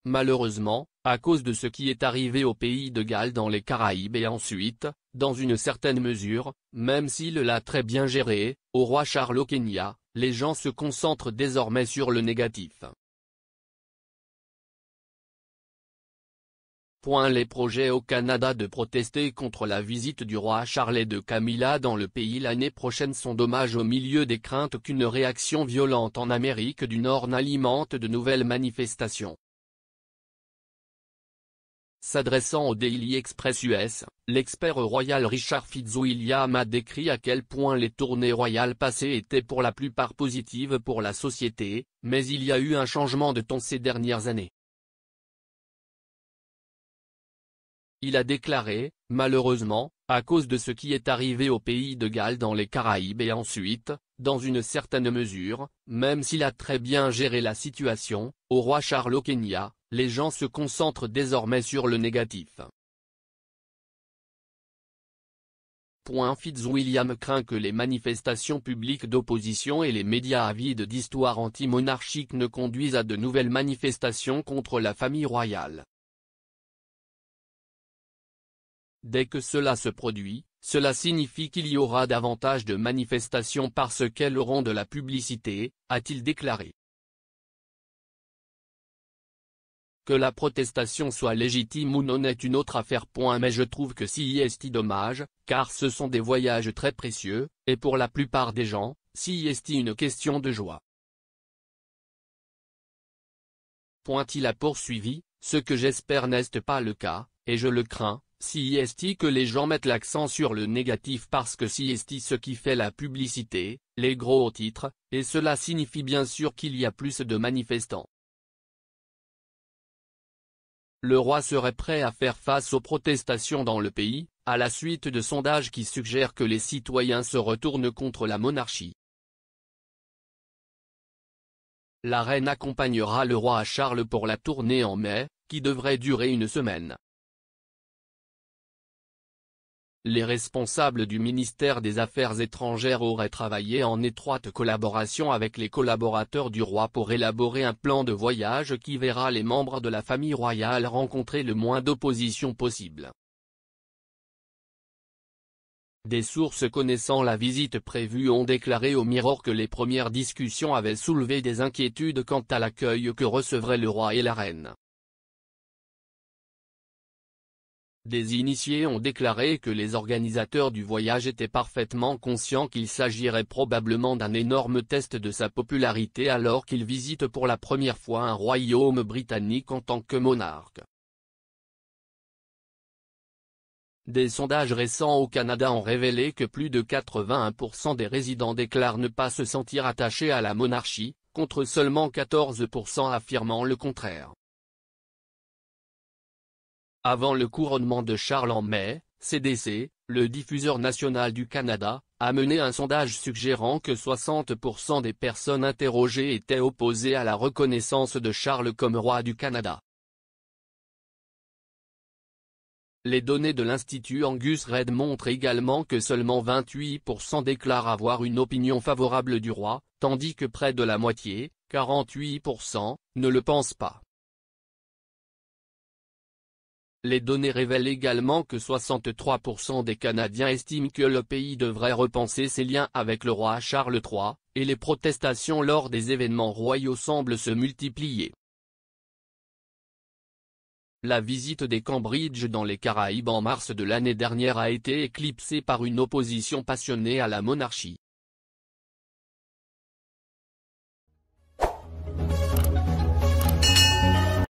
malheureusement, à cause de ce qui est arrivé au pays de Galles dans les Caraïbes et ensuite, dans une certaine mesure, même s'il l'a très bien géré, au roi Charles au Kenya, les gens se concentrent désormais sur le négatif. Les projets au Canada de protester contre la visite du roi Charles et de Camilla dans le pays l'année prochaine sont dommages au milieu des craintes qu'une réaction violente en Amérique du Nord n'alimente de nouvelles manifestations. S'adressant au Daily Express US, l'expert royal Richard Fitzwilliam a décrit à quel point les tournées royales passées étaient pour la plupart positives pour la société, mais il y a eu un changement de ton ces dernières années. Il a déclaré, malheureusement, à cause de ce qui est arrivé au pays de Galles dans les Caraïbes et ensuite, dans une certaine mesure, même s'il a très bien géré la situation, au roi Charles au Kenya, les gens se concentrent désormais sur le négatif. Fitzwilliam craint que les manifestations publiques d'opposition et les médias avides d'histoires anti-monarchiques ne conduisent à de nouvelles manifestations contre la famille royale. Dès que cela se produit, cela signifie qu'il y aura davantage de manifestations parce qu'elles auront de la publicité, a-t-il déclaré. Que la protestation soit légitime ou non est une autre affaire. Mais je trouve que c'est dommage, car ce sont des voyages très précieux, et pour la plupart des gens, c'est une question de joie. Il a poursuivi, ce que j'espère n'est pas le cas, et je le crains. Que les gens mettent l'accent sur le négatif parce que c'est ce qui fait la publicité, les gros titres, et cela signifie bien sûr qu'il y a plus de manifestants. Le roi serait prêt à faire face aux protestations dans le pays, à la suite de sondages qui suggèrent que les citoyens se retournent contre la monarchie. La reine accompagnera le roi Charles pour la tournée en mai, qui devrait durer une semaine. Les responsables du ministère des Affaires étrangères auraient travaillé en étroite collaboration avec les collaborateurs du roi pour élaborer un plan de voyage qui verra les membres de la famille royale rencontrer le moins d'opposition possible. Des sources connaissant la visite prévue ont déclaré au Mirror que les premières discussions avaient soulevé des inquiétudes quant à l'accueil que recevraient le roi et la reine. Des initiés ont déclaré que les organisateurs du voyage étaient parfaitement conscients qu'il s'agirait probablement d'un énorme test de sa popularité alors qu'il visite pour la première fois un royaume britannique en tant que monarque. Des sondages récents au Canada ont révélé que plus de 81% des résidents déclarent ne pas se sentir attachés à la monarchie, contre seulement 14% affirmant le contraire. Avant le couronnement de Charles en mai, CDC, le diffuseur national du Canada, a mené un sondage suggérant que 60% des personnes interrogées étaient opposées à la reconnaissance de Charles comme roi du Canada. Les données de l'Institut Angus Reid montrent également que seulement 28% déclarent avoir une opinion favorable du roi, tandis que près de la moitié, 48%, ne le pensent pas. Les données révèlent également que 63% des Canadiens estiment que le pays devrait repenser ses liens avec le roi Charles III, et les protestations lors des événements royaux semblent se multiplier. La visite des Cambridge dans les Caraïbes en mars de l'année dernière a été éclipsée par une opposition passionnée à la monarchie.